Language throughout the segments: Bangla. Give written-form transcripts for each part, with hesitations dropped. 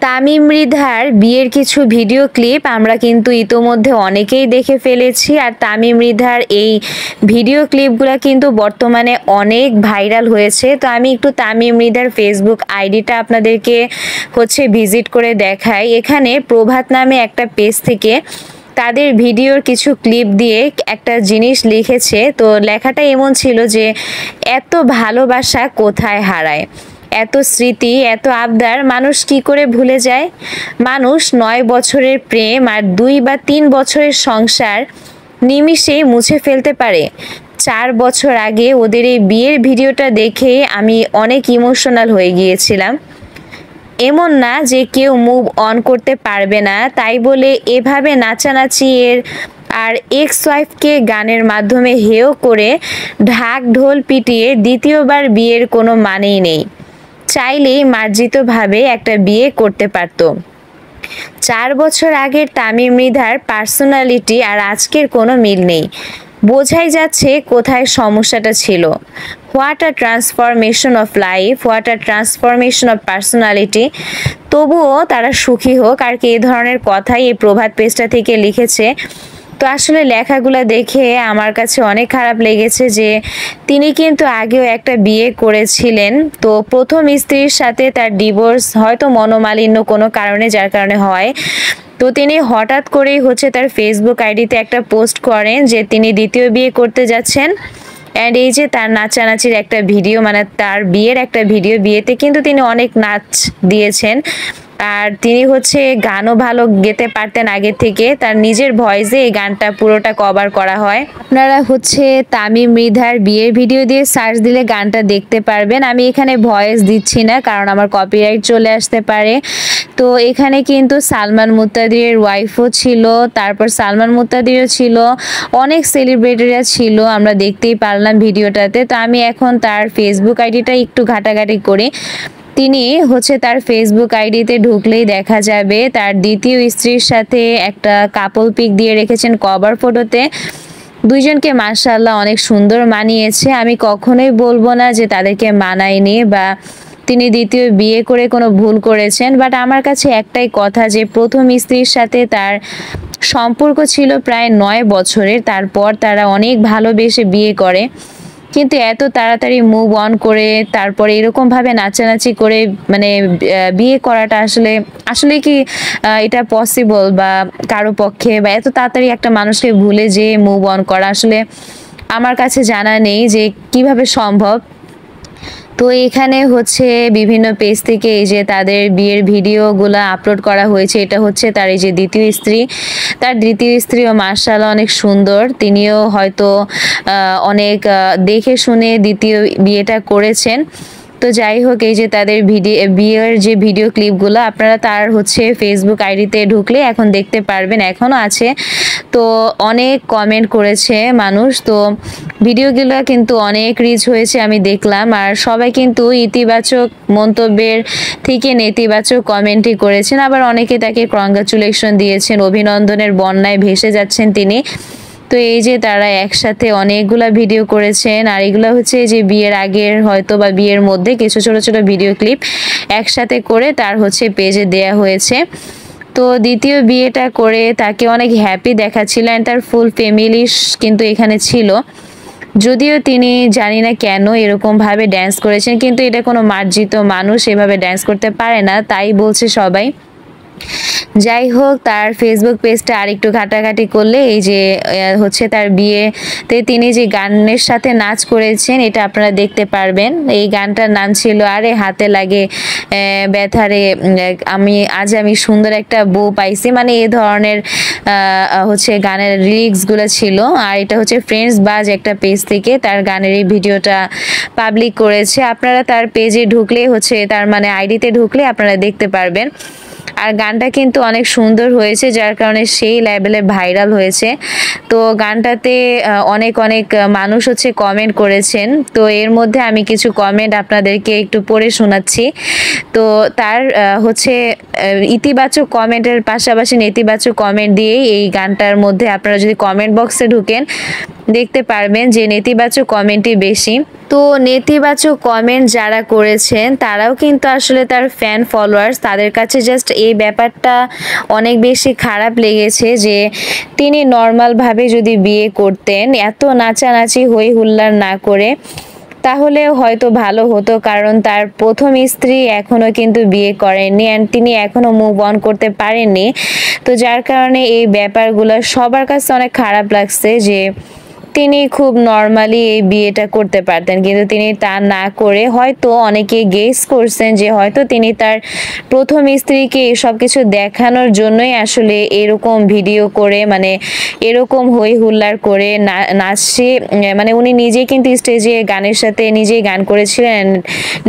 তামিম মৃধার বিয়ের কিছু ভিডিও ক্লিপ আমরা কিন্তু ইতোমধ্যে অনেকেই দেখে ফেলেছি। আর তামিম মৃধার এই ভিডিও ক্লিপগুলো কিন্তু বর্তমানে অনেক ভাইরাল হয়েছে। তো আমি একটু তামিম মৃধার ফেসবুক আইডিটা আপনাদেরকে ভিজিট করে দেখাই। এখানে প্রভাত নামে একটা পেজ থেকে তাদের ভিডিওর কিছু ক্লিপ দিয়ে একটা জিনিস লিখেছে। তো লেখাটা এমন ছিল যে এত ভালোবাসা কোথায় হারায়, এত স্মৃতি, এত আবদার মানুষ কি করে ভুলে যায়। মানুষ 9 বছরের প্রেম আর 2 বা 3 বছরের সংসার নিমিষেই মুছে ফেলতে পারে। 4 বছর আগে ওদের এই বিয়ের ভিডিওটা দেখে আমি অনেক ইমোশনাল হয়ে গিয়েছিলাম। এমন না যে কেউ মুভ অন করতে পারবে না তাই বলে এভাবে নাচানাচি আর এক্স ওয়াইফকে গানের মাধ্যমে হেয় করে ঢাক ঢোল পিটিয়ে দ্বিতীয়বার বিয়ের কোনো মানেই নেই। চাইলেই মার্জিতভাবে একটা বিয়ে করতে পারত। 4 বছর আগের তামিম মৃধার পার্সোনালিটি আর আজকের কোনো মিল নেই। বোঝাই যাচ্ছে কোথায় সমস্যাটা ছিল। What a transformation of life, what a transformation of personality. তবুও তারা সুখী হোক আর কি, এই ধরনের কথাই এই প্রভাত পেজটা থেকে লিখেছে। তো আসলে লেখাগুলো দেখে আমার কাছে অনেক খারাপ লেগেছে যে তিনি কিন্তু আগেও একটা বিয়ে করেছিলেন। তো প্রথম স্ত্রীর সাথে তার ডিভোর্স হয়তো মনোমালিন্য কোনো কারণে, যার কারণে হয়। তো তিনি হঠাৎ করেই তার ফেসবুক আইডিতে একটা পোস্ট করেন যে তিনি দ্বিতীয় বিয়ে করতে যাচ্ছেন। অ্যান্ড এই যে তার নাচানাচির একটা ভিডিও, মানে তার বিয়ের একটা ভিডিও, বিয়েতে কিন্তু তিনি অনেক নাচ দিয়েছেন। আর তিনি গানও ভালো গেতে পারতেন আগে থেকে, তার নিজের ভয়েসে এই গানটা পুরোটা কভার করা হয়। আপনারা তামিম মৃধার বিয়ের ভিডিও দিয়ে সার্চ দিলে গানটা দেখতে পারবেন। আমি এখানে ভয়েস দিচ্ছি না কারণ আমার কপিরাইট চলে আসতে পারে। তো এখানে কিন্তু সালমান মুত্তাদিরের ওয়াইফও ছিল, তারপর সালমান মুত্তাদিরও ছিল, অনেক সেলিব্রিটিরা ছিল, আমরা দেখতেই পারলাম ভিডিওটাতে। তো আমি এখন তার ফেসবুক আইডিটা একটু ঘাটাঘাটি করি। তিনি তার ফেসবুক আইডিতে ঢুকলেই দেখা যাবে তার দ্বিতীয় স্ত্রীর সাথে একটা কাপল পিক দিয়ে রেখেছেন কভার ফটোতে। দুইজনকে মাশাআল্লাহ অনেক সুন্দর মানিয়েছে। আমি কখনোই বলবো না যে তাদেরকে মানায়নি বা তিনি দ্বিতীয় বিয়ে করে কোনো ভুল করেছেন, বাট আমার কাছে একটাই কথা যে প্রথম স্ত্রীর সাথে তার সম্পর্ক ছিল প্রায় 9 বছরের, তারপর তারা অনেক ভালোবেসে বিয়ে করে, কিন্তু এত তাড়াতাড়ি মুভ অন করে তারপরে এরকম ভাবে নাচানাচি করে মানে বিয়ে করাটা আসলে কি এটা পসিবল বা কারো পক্ষে, বা এত তাড়াতাড়ি একটা মানুষকে ভুলে যে মুভ অন করা আসলে আমার কাছে জানা নেই যে কিভাবে সম্ভব। তো এখানে বিভিন্ন পেজ থেকে এই যে তাদের বিয়ের ভিডিওগুলো আপলোড করা হয়েছে। এটা তার এই যে দ্বিতীয় স্ত্রী, তার দ্বিতীয় স্ত্রীও মাশাআল্লাহ অনেক সুন্দর, তিনিও হয়তো অনেক দেখে শুনে দ্বিতীয় বিয়েটা করেছেন। তো যাই হোক, এই যে তাদের বিয়ের যে ভিডিও ক্লিপগুলো আপনারা তার ফেসবুক আইডিতে ঢুকলে এখন দেখতে পারবেন, এখনো আছে। তো অনেক কমেন্ট করেছে মানুষ, তো ভিডিওগুলো কিন্তু অনেক রিচ হয়েছে আমি দেখলাম। আর সবাই কিন্তু ইতিবাচক মন্তব্যের থেকে নেতিবাচক কমেন্টই করেছেন, আবার অনেকে তাকে কংগ্রাচুলেশন দিয়েছেন, অভিনন্দনের বন্যায় ভেসে যাচ্ছেন তিনি। তো এই যে তারা একসাথে অনেকগুলা ভিডিও করেছেন, আর এগুলো যে বিয়ের আগের হয়তো বা বিয়ের মধ্যে কিছু ছোট ছোট ভিডিও ক্লিপ একসাথে করে তার পেজে দেয়া হয়েছে। তো দ্বিতীয় বিয়েটা করে তাকে অনেক হ্যাপি দেখাচ্ছিলেন, তার ফুল ফ্যামিলি কিন্তু এখানে ছিল। যদিও তিনি জানি না কেন এরকম ভাবে ড্যান্স করেছেন, কিন্তু এটা কোনো মার্জিত মানুষ এভাবে ড্যান্স করতে পারে না, তাই বলছে সবাই। যাই হোক, তার ফেসবুক পেজটা আরেকটু ঘাটাঘাটি করলে এই যে তার বিয়েতে তিনি যে গানের সাথে নাচ করেছেন এটা আপনারা দেখতে পারবেন। এই গানটার নাম ছিল আরে হাতে লাগে ব্যথারে, আমি সুন্দর একটা বউ পাইছি, মানে এই ধরনের গানের লিরিক্সগুলো ছিল। আর এটা ফ্রেন্ডস বাজ একটা পেজ থেকে তার গানের এই ভিডিওটা পাবলিক করেছে। আপনারা তার পেজে ঢুকলে তার মানে আইডিতে ঢুকলে আপনারা দেখতে পারবেন। আর গানটা কিন্তু অনেক সুন্দর হয়েছে, যার কারণে সেই লেভেলে ভাইরাল হয়েছে। তো গানটাতে অনেক মানুষ কমেন্ট করেছেন। তো এর মধ্যে আমি কিছু কমেন্ট আপনাদেরকে একটু পড়ে শোনাচ্ছি। তো তার ইতিবাচক কমেন্টের পাশাপাশি নেতিবাচক কমেন্ট দিয়েই এই গানটার মধ্যে আপনারা যদি কমেন্ট বক্সে ঢুকেন দেখতে পারবেন যে নেতিবাচক কমেন্টই বেশি। তো নেতিবাচক কমেন্ট যারা করেছেন তারাও কিন্তু আসলে তার ফ্যান ফলোয়ার্স, তাদের কাছে জাস্ট এই ব্যাপারটা অনেক বেশি খারাপ লেগেছে যে তিনি নর্মালভাবে যদি বিয়ে করতেন, এত নাচানাচি হই হুল্লার না করে, তাহলে হয়তো ভালো হতো। কারণ তার প্রথম স্ত্রী এখনো কিন্তু বিয়ে করেননি অ্যান্ড তিনি এখনো মুভ অন করতে পারেননি। তো যার কারণে এই ব্যাপারগুলো সবার কাছে অনেক খারাপ লাগছে যে তিনি খুব নর্মালি এই বিয়েটা করতে পারতেন, কিন্তু তিনি তা না করে হয়তো অনেকে গেস করছেন যে হয়তো তিনি তার প্রথম স্ত্রীকে এসব কিছু দেখানোর জন্যই আসলে এরকম ভিডিও করে, মানে এরকম হই হুল্লার করে নাচছে। মানে উনি নিজেই কিন্তু স্টেজে গানের সাথে নিজেই গান করেছিলেন,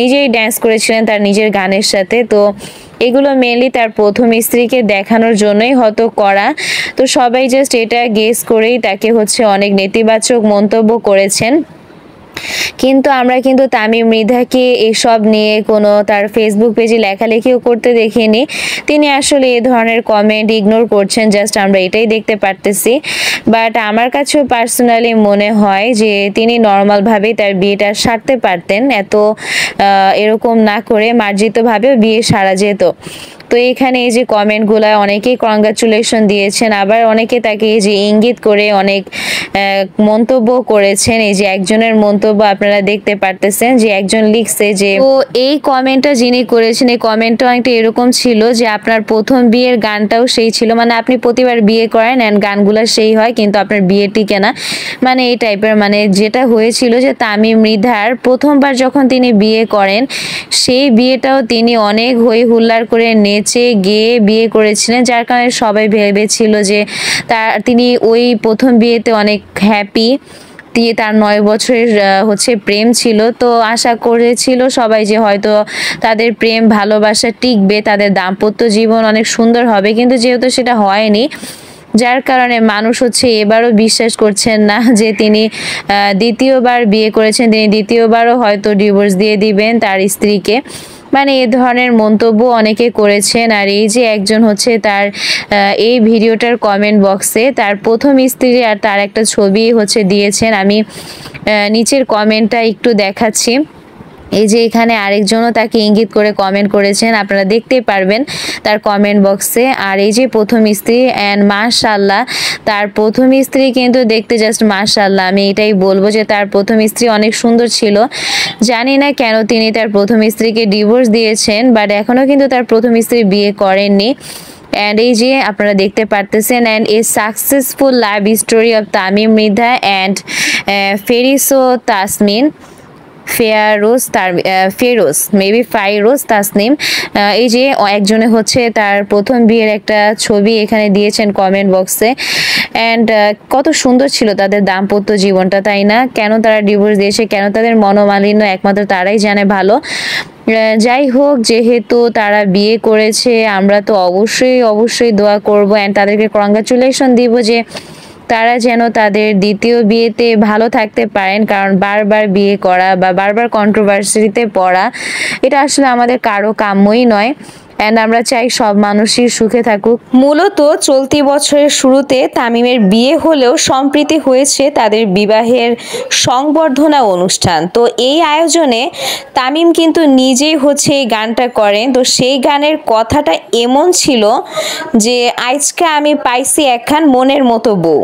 নিজেই ড্যান্স করেছিলেন তার নিজের গানের সাথে। তো এগুলো মেনলি তার প্রথম স্ত্রীকে দেখানোর জন্যই হয়তো করা। তো সবাই জাস্ট এটা গেস করেই তাকে হচ্ছে অনেক নেতিবাচক মন্তব্য করেছেন। কিন্তু আমরা কিন্তু তামিম মৃধাকে এসব নিয়ে কোনো তার ফেসবুক পেজে লেখালেখিও করতে দেখিনি। তিনি আসলে এই ধরনের কমেন্ট ইগনোর করছেন, জাস্ট আমরা এটাই দেখতে পারতেছি। বাট আমার কাছেও পার্সোনালি মনে হয় যে তিনি নর্মালভাবেই তার বিয়েটা সারতে পারতেন, এত এরকম না করে মার্জিতভাবেও বিয়ে সারা যেত। তো এখানে এই যে কমেন্টগুলো অনেকেই কংগ্রাচুলেশন দিয়েছেন, আবার অনেকে তাকে এই যে ইঙ্গিত করে অনেক মন্তব্য করেছেন। এই যে একজনের মন্তব্য আপনারা দেখতে পারতেছেন যে একজন লিখছে যে, তো এই কমেন্টটা যিনি করেছেন এই কমেন্টটা অনেকটা এরকম ছিল যে আপনার প্রথম বিয়ের গানটাও সেই ছিল, মানে আপনি প্রতিবার বিয়ে করেন অ্যান্ড গানগুলো সেই হয় কিন্তু আপনার বিয়ে টিকে না, মানে এই টাইপের। মানে যেটা হয়েছিল যে তামিম মৃধার প্রথমবার যখন তিনি বিয়ে করেন সেই বিয়েটাও তিনি অনেক হই হুল্লার করে নেচে গেয়ে বিয়ে করেছিলেন, যার কারণে সবাই ভেবেছিল যে তিনি ওই প্রথম বিয়েতে অনেক হ্যাপি। তার 9 বছরের হচ্ছে প্রেম ছিল, তো আশা করেছিল সবাই যে হয়তো তাদের প্রেম ভালোবাসা টিকবে, তাদের দাম্পত্য জীবন অনেক সুন্দর হবে, কিন্তু যেহেতু সেটা হয়নি, যার কারণে মানুষ হচ্ছে এবারও বিশ্বাস করছেন না যে তিনি দ্বিতীয়বার বিয়ে করেছেন, তিনি দ্বিতীয়বারও হয়তো ডিভোর্স দিয়ে দিবেন তার স্ত্রীকে। মানে এ ধরনের মন্তব্য অনেকে করেছেন। আর এই যে একজন হচ্ছে তার এই ভিডিওটার কমেন্ট বক্সে তার প্রথম স্ত্রী আর তার একটা ছবি হচ্ছে দিয়েছেন। আমি নিচের কমেন্টটা একটু দেখাচ্ছি। এই যে এখানে আরেকজনও তাকে ইঙ্গিত করে কমেন্ট করেছেন, আপনারা দেখতে পারবেন তার কমেন্ট বক্সে। আর এই যে প্রথম স্ত্রী অ্যান্ড মাশাআল্লাহ, তার প্রথম স্ত্রী কিন্তু দেখতে জাস্ট মাশাআল্লাহ, আমি এটাই বলবো যে তার প্রথম স্ত্রী অনেক সুন্দর ছিল। জানি না কেন তিনি তার প্রথম স্ত্রীকে ডিভোর্স দিয়েছেন, বাট এখনও কিন্তু তার প্রথম স্ত্রী বিয়ে করেননি। অ্যান্ড এই যে আপনারা দেখতে পারতেছেন, and a successful live story of Tamim Mridha and ফেরিসো তাসমিন ফেরোজ মেবি ফাইরোজ তাসনিম। এই যে একজনে হচ্ছে তার প্রথম বিয়ের একটা ছবি এখানে দিয়েছেন কমেন্ট বক্সে। অ্যান্ড কত সুন্দর ছিল তাদের দাম্পত্য জীবনটা, তাই না? কেন তারা ডিভোর্স দিয়েছে, কেন তাদের মনোমালিন্য একমাত্র তারাই জানে ভালো। যাই হোক, যেহেতু তারা বিয়ে করেছে আমরা তো অবশ্যই দোয়া করব অ্যান্ড তাদেরকে কংগ্রাচুলেশন দিব যে তারা যেন তাদের দ্বিতীয় বিয়েতে ভালো থাকতে পারেন। কারণ বারবার বিয়ে করা বা বারবার কন্ট্রোভার্সিতে পড়া এটা আসলে আমাদের কারো কাম্যই নয়। অ্যান্ড আমরা চাই সব মানুষই সুখে থাকুক। মূলত চলতি বছরের শুরুতে তামিমের বিয়ে হলেও সম্প্রীতি হয়েছে তাদের বিবাহের সংবর্ধনা অনুষ্ঠান। তো এই আয়োজনে তামিম কিন্তু নিজেই হচ্ছে এই গানটা করেন। তো সেই গানের কথাটা এমন ছিল যে আজকে আমি পাইছি একখান মনের মতো বউ।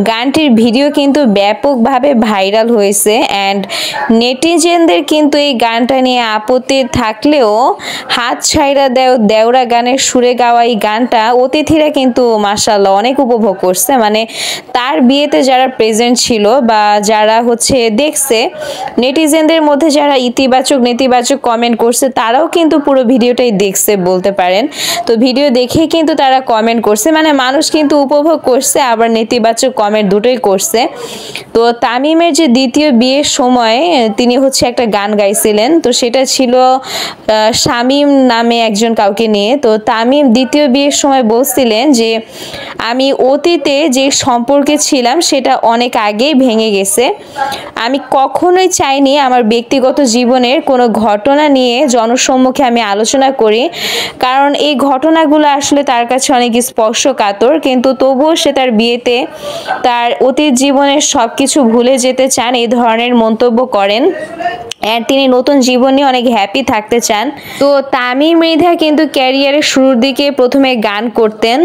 গানটির ভিডিও কিন্তু ব্যাপকভাবে ভাইরাল হয়েছে অ্যান্ড নেটিজেনদের কিন্তু এই গানটা নিয়ে আপত্তি থাকলেও হাত ছাইরা দেওরা গানের সুরে গাওয়া এই গানটা অতিথিরা কিন্তু মাশাআল্লাহ অনেক উপভোগ করছে। মানে তার বিয়েতে যারা প্রেজেন্ট ছিল বা যারা হচ্ছে দেখছে, নেটিজেনদের মধ্যে যারা ইতিবাচক নেতিবাচক কমেন্ট করছে তারাও কিন্তু পুরো ভিডিওটাই দেখছে বলতে পারেন। তো ভিডিও দেখেই কিন্তু তারা কমেন্ট করছে, মানে মানুষ কিন্তু উপভোগ করছে আবার নেতিবাচক কমেন্ট দুটোই করছে। তো তামিমের যে দ্বিতীয় বিয়ের সময় তিনি হচ্ছে একটা গান গাইছিলেন, তো সেটা ছিল শামীম নামে একজন একজন কাউকে নিয়ে। তো তামিম দ্বিতীয় বিয়ের সময় বলছিলেন যে আমি অতীতে যে সম্পর্কে ছিলাম সেটা অনেক আগেই ভেঙে গেছে। আমি কখনোই চাইনি আমার ব্যক্তিগত জীবনের কোনো ঘটনা নিয়ে জনসম্মুখে আমি আলোচনা করি, কারণ এই ঘটনাগুলো আসলে তার কাছে অনেক স্পর্শকাতর, কিন্তু তবুও সে তার বিয়েতে তার অতীত জীবনের সব কিছু ভুলে যেতে চান, এই ধরনের মন্তব্য করেন। আর তিনি নতুন জীবন নিয়ে অনেক হ্যাপি থাকতে চান। তো তামিম মৃধা কিন্তু ক্যারিয়ারের শুরুর দিকে প্রথমে গান করতেন।